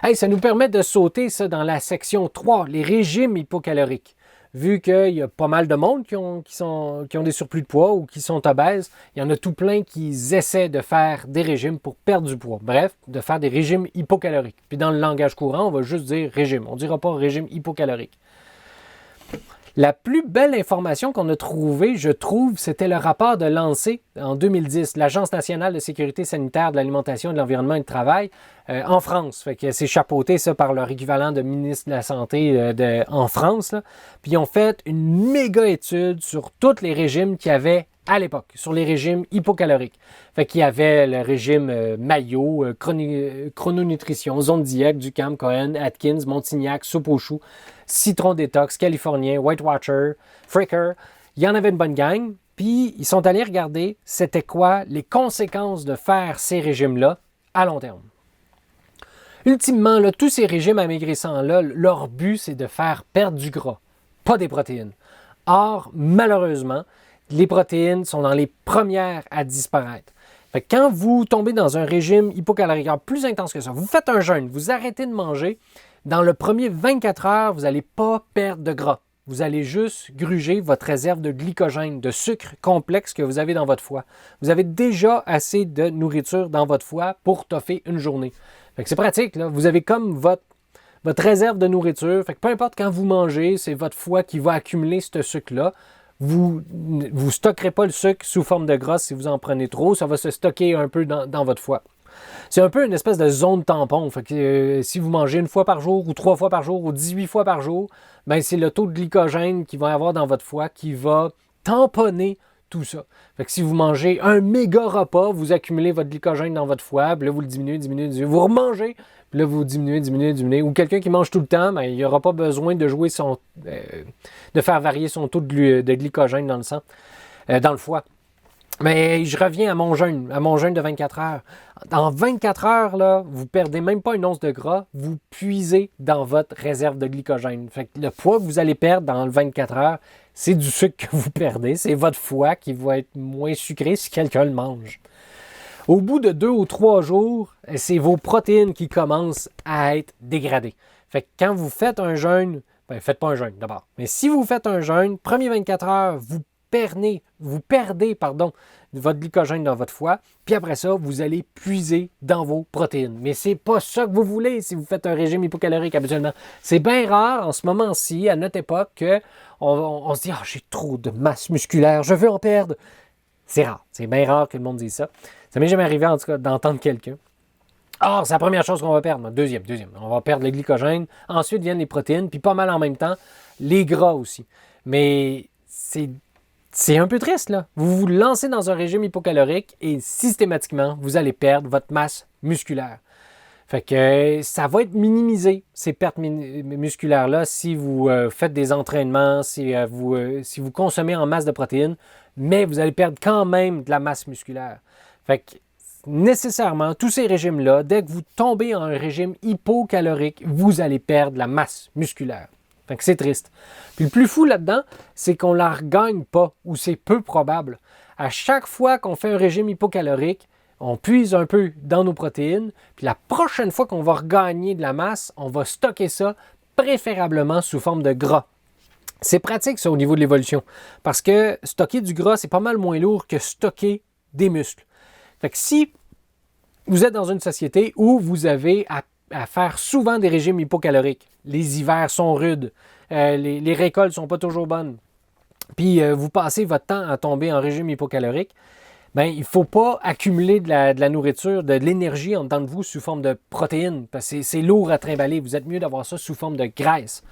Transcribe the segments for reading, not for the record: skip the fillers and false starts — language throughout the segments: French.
Hey, ça nous permet de sauter ça dans la section 3, les régimes hypocaloriques. Vu qu'il y a pas mal de monde qui ont des surplus de poids ou qui sont obèses, il y en a tout plein qui essaient de faire des régimes pour perdre du poids. Bref, de faire des régimes hypocaloriques. Puis dans le langage courant, on va juste dire régime. On ne dira pas régime hypocalorique. La plus belle information qu'on a trouvée, je trouve, c'était le rapport de l'ANSEE en 2010, l'Agence nationale de sécurité sanitaire de l'alimentation, de l'environnement et du travail, en France. Fait que c'est chapeauté ça par leur équivalent de ministre de la Santé en France. Là. Puis ils ont fait une méga étude sur tous les régimes qu'il y avait à l'époque, sur les régimes hypocaloriques. Fait qu'il y avait le régime Mayo, Chrononutrition, Zone Diète, Ducam, Cohen, Atkins, Montignac, Soupe aux choux, Citron Détox, Californien, White Watcher, Fricker. Il y en avait une bonne gang. Puis ils sont allés regarder c'était quoi les conséquences de faire ces régimes-là à long terme. Ultimement, là, tous ces régimes amaigrissants-là, leur but, c'est de faire perdre du gras, pas des protéines. Or, malheureusement, les protéines sont dans les premières à disparaître. Fait que quand vous tombez dans un régime hypocalorique plus intense que ça, vous faites un jeûne, vous arrêtez de manger, dans le premier 24 heures, vous n'allez pas perdre de gras. Vous allez juste gruger votre réserve de glycogène, de sucre complexe que vous avez dans votre foie. Vous avez déjà assez de nourriture dans votre foie pour toffer une journée. Fait que c'est pratique, là. Vous avez comme votre réserve de nourriture. Fait que peu importe quand vous mangez, c'est votre foie qui va accumuler ce sucre-là. Vous ne stockerez pas le sucre sous forme de gras si vous en prenez trop. Ça va se stocker un peu dans votre foie. C'est un peu une espèce de zone tampon. Fait que, si vous mangez une fois par jour ou 3 fois par jour ou 18 fois par jour, ben c'est le taux de glycogène qu'il va y avoir dans votre foie qui va tamponner tout ça. Fait que si vous mangez un méga repas, vous accumulez votre glycogène dans votre foie, puis là vous le diminuez, vous remangez, puis là vous diminuez. Ou quelqu'un qui mange tout le temps, ben, il n'aura pas besoin de de faire varier son taux de glycogène dans le sang, dans le foie. Mais je reviens à mon jeûne de 24 heures. En 24 heures, là, vous ne perdez même pas une once de gras, vous puisez dans votre réserve de glycogène. Fait que le poids que vous allez perdre dans le 24 heures, c'est du sucre que vous perdez. C'est votre foie qui va être moins sucré si quelqu'un le mange. Au bout de 2 ou 3 jours, c'est vos protéines qui commencent à être dégradées. Fait que quand vous faites un jeûne, faites pas un jeûne d'abord. Mais si vous faites un jeûne, premier 24 heures, vous perdez votre glycogène dans votre foie, puis après ça, vous allez puiser dans vos protéines. Mais c'est pas ça que vous voulez si vous faites un régime hypocalorique habituellement. C'est bien rare en ce moment-ci, à notre époque, qu'on se dit « Ah, j'ai trop de masse musculaire, je veux en perdre ». C'est rare. C'est bien rare que le monde dise ça. Ça m'est jamais arrivé, en tout cas, d'entendre quelqu'un. Ah, c'est la première chose qu'on va perdre. Deuxième. On va perdre le glycogène. Ensuite viennent les protéines, puis pas mal en même temps, les gras aussi. Mais c'est un peu triste, là. Vous vous lancez dans un régime hypocalorique et systématiquement, vous allez perdre votre masse musculaire. Fait que ça va être minimisé, ces pertes musculaires-là, si vous faites des entraînements, si vous consommez en masse de protéines, mais vous allez perdre quand même de la masse musculaire. Fait que nécessairement, tous ces régimes-là, dès que vous tombez en un régime hypocalorique, vous allez perdre la masse musculaire. Fait que c'est triste. Puis le plus fou là-dedans, c'est qu'on ne la regagne pas, ou c'est peu probable. À chaque fois qu'on fait un régime hypocalorique, on puise un peu dans nos protéines, puis la prochaine fois qu'on va regagner de la masse, on va stocker ça préférablement sous forme de gras. C'est pratique ça au niveau de l'évolution, parce que stocker du gras, c'est pas mal moins lourd que stocker des muscles. Fait que si vous êtes dans une société où vous avez à faire souvent des régimes hypocaloriques, les hivers sont rudes, les récoltes sont pas toujours bonnes, puis vous passez votre temps à tomber en régime hypocalorique, ben, il ne faut pas accumuler de la nourriture, de l'énergie en dedans de vous sous forme de protéines, parce que c'est lourd à trimballer. Vous êtes mieux d'avoir ça sous forme de graisse.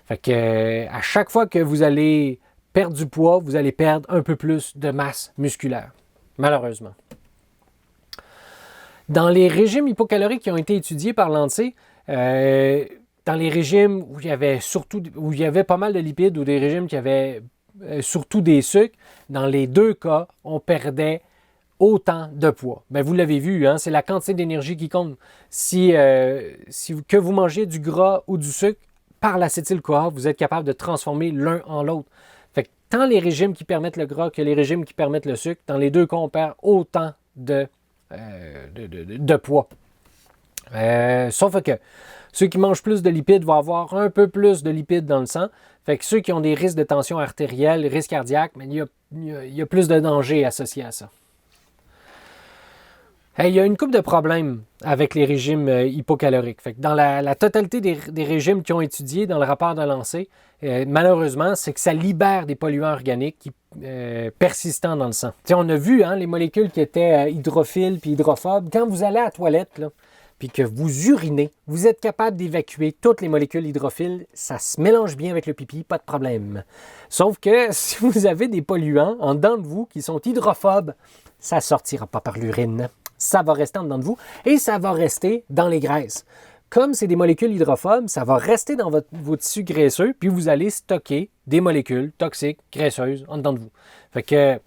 Fait que à chaque fois que vous allez perdre du poids, vous allez perdre un peu plus de masse musculaire, malheureusement. Dans les régimes hypocaloriques qui ont été étudiés par l'ANSEE, dans les régimes où il y avait pas mal de lipides ou des régimes qui avaient surtout des sucres, dans les deux cas, on perdait autant de poids. Bien, vous l'avez vu, hein, c'est la quantité d'énergie qui compte. Que vous mangez du gras ou du sucre, par l'acétyl-CoA, vous êtes capable de transformer l'un en l'autre. Fait que tant les régimes qui permettent le gras que les régimes qui permettent le sucre, dans les deux cas, on perd autant de poids. Sauf que ceux qui mangent plus de lipides vont avoir un peu plus de lipides dans le sang. Fait que ceux qui ont des risques de tension artérielle, risque cardiaque, mais il y a plus de dangers associés à ça. Il y a une couple de problèmes avec les régimes hypocaloriques. Fait que dans la totalité des régimes qui ont étudié dans le rapport de Lancet, malheureusement, c'est que ça libère des polluants organiques persistants dans le sang. T'sais, on a vu les molécules qui étaient hydrophiles puis hydrophobes. Quand vous allez à la toilette, là, puis que vous urinez, vous êtes capable d'évacuer toutes les molécules hydrophiles. Ça se mélange bien avec le pipi, pas de problème. Sauf que si vous avez des polluants en dedans de vous qui sont hydrophobes, ça ne sortira pas par l'urine. Ça va rester en dedans de vous et ça va rester dans les graisses. Comme c'est des molécules hydrophobes, ça va rester dans vos tissus graisseux, puis vous allez stocker des molécules toxiques, graisseuses, en dedans de vous. Fait que,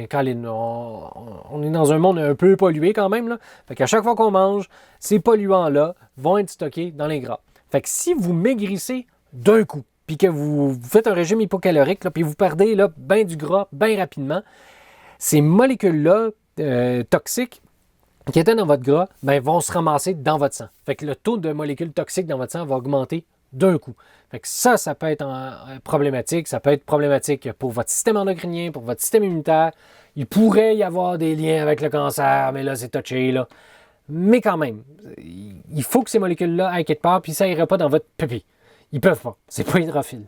Colin, on est dans un monde un peu pollué quand même, là. Fait qu'à chaque fois qu'on mange, ces polluants-là vont être stockés dans les gras. Fait que si vous maigrissez d'un coup, puis que vous faites un régime hypocalorique, là, puis vous perdez là, ben du gras bien rapidement, ces molécules-là toxiques qui étaient dans votre gras, vont se ramasser dans votre sang. Fait que le taux de molécules toxiques dans votre sang va augmenter d'un coup. Fait que ça peut être problématique. Ça peut être problématique pour votre système endocrinien, pour votre système immunitaire. Il pourrait y avoir des liens avec le cancer, mais là, c'est touché, là. Mais quand même, il faut que ces molécules-là aillent quelque part, puis ça n'ira pas dans votre pipi. Ils peuvent pas. C'est pas hydrophile.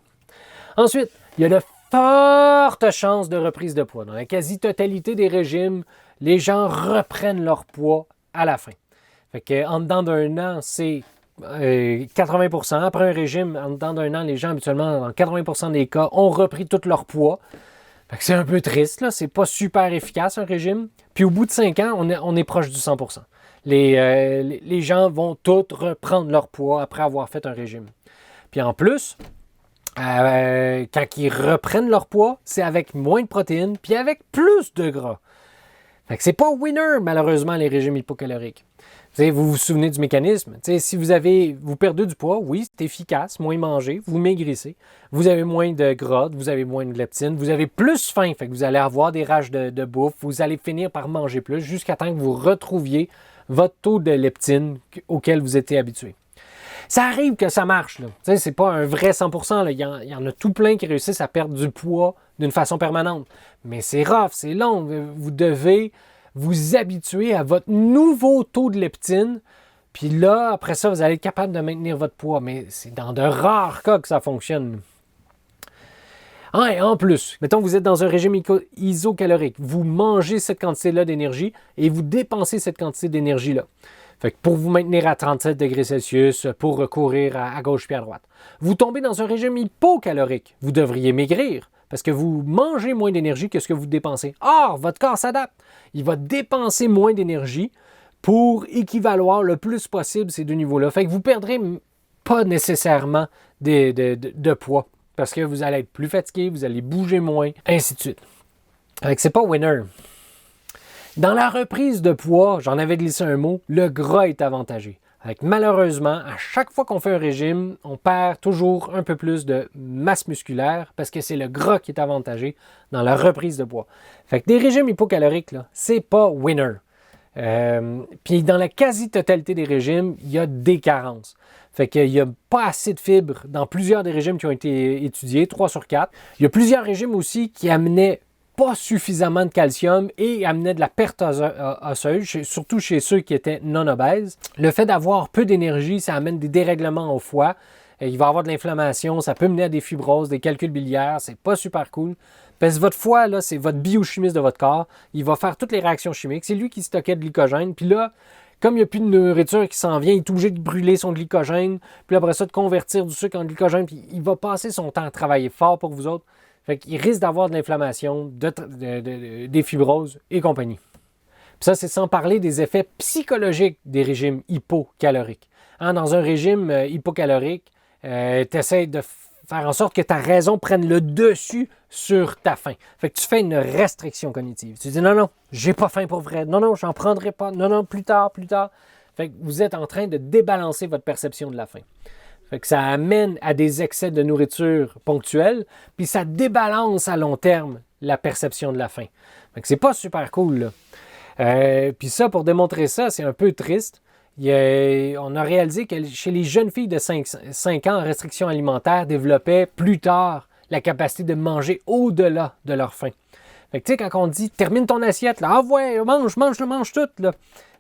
Ensuite, il y a de fortes chances de reprise de poids. Dans la quasi-totalité des régimes, les gens reprennent leur poids à la fin. Fait qu'en dedans d'un an, c'est 80%. Après un régime, en dedans d'un an, les gens, habituellement, dans 80% des cas, ont repris tout leur poids. Fait que c'est un peu triste, là. C'est pas super efficace, un régime. Puis au bout de 5 ans, on est proche du 100%. Les gens vont tous reprendre leur poids après avoir fait un régime. Puis en plus, quand ils reprennent leur poids, c'est avec moins de protéines puis avec plus de gras. Fait que c'est pas winner, malheureusement, les régimes hypocaloriques. Vous vous souvenez du mécanisme. Si vous perdez du poids, oui, c'est efficace, moins manger, vous maigrissez. Vous avez moins de gras, vous avez moins de leptine, vous avez plus faim, fait que vous allez avoir des rages de bouffe, vous allez finir par manger plus jusqu'à temps que vous retrouviez votre taux de leptine auquel vous étiez habitué. Ça arrive que ça marche. C'est pas un vrai 100%. Là. Il y en a tout plein qui réussissent à perdre du poids d'une façon permanente. Mais c'est rough, c'est long. Vous devez vous habituer à votre nouveau taux de leptine. Puis là, après ça, vous allez être capable de maintenir votre poids. Mais c'est dans de rares cas que ça fonctionne. Et en plus, mettons que vous êtes dans un régime isocalorique. Vous mangez cette quantité-là d'énergie et vous dépensez cette quantité d'énergie-là. Fait que pour vous maintenir à 37 degrés Celsius, pour recourir à gauche puis à droite. Vous tombez dans un régime hypocalorique. Vous devriez maigrir parce que vous mangez moins d'énergie que ce que vous dépensez. Or, votre corps s'adapte. Il va dépenser moins d'énergie pour équivaloir le plus possible ces deux niveaux-là. Fait que vous ne perdrez pas nécessairement de poids parce que vous allez être plus fatigué, vous allez bouger moins, ainsi de suite. Fait que c'est pas winner. Dans la reprise de poids, j'en avais glissé un mot, le gras est avantagé. Malheureusement, à chaque fois qu'on fait un régime, on perd toujours un peu plus de masse musculaire parce que c'est le gras qui est avantagé dans la reprise de poids. Fait que des régimes hypocaloriques, là, c'est pas winner. Puis dans la quasi-totalité des régimes, il y a des carences. Fait qu'il n'y a pas assez de fibres dans plusieurs des régimes qui ont été étudiés, 3 sur 4. Il y a plusieurs régimes aussi qui amenaient pas suffisamment de calcium et amenait de la perte osseuse, surtout chez ceux qui étaient non obèses. Le fait d'avoir peu d'énergie, ça amène des dérèglements au foie. Il va y avoir de l'inflammation, ça peut mener à des fibroses, des calculs biliaires, c'est pas super cool. Parce que votre foie, là, c'est votre biochimiste de votre corps. Il va faire toutes les réactions chimiques. C'est lui qui stockait de glycogène. Puis là, comme il n'y a plus de nourriture qui s'en vient, il est obligé de brûler son glycogène. Puis après ça, de convertir du sucre en glycogène. Puis il va passer son temps à travailler fort pour vous autres. Fait qu'il risque d'avoir de l'inflammation, des fibroses et compagnie. Puis ça, c'est sans parler des effets psychologiques des régimes hypocaloriques. Dans un régime hypocalorique, tu essaies de faire en sorte que ta raison prenne le dessus sur ta faim. Fait que tu fais une restriction cognitive. Tu dis non, j'ai pas faim pour vrai. Non, j'en prendrai pas. Non, plus tard. Fait que vous êtes en train de débalancer votre perception de la faim. Fait que ça amène à des excès de nourriture ponctuels, puis ça débalance à long terme la perception de la faim. Fait que c'est pas super cool, là. Puis ça, pour démontrer ça, c'est un peu triste. On a réalisé que chez les jeunes filles de 5 ans en restriction alimentaire développaient plus tard la capacité de manger au-delà de leur faim. Fait que tu sais, quand on dit « termine ton assiette », là, « ah ouais, mange tout », là.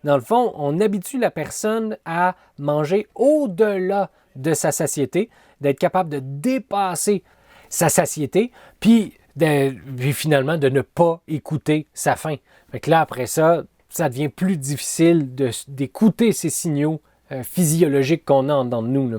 Dans le fond, on habitue la personne à manger au-delà de sa satiété, d'être capable de dépasser sa satiété, puis finalement de ne pas écouter sa faim. Fait que là, après ça, ça devient plus difficile d'écouter ces signaux physiologiques qu'on a en dedans de nous, là.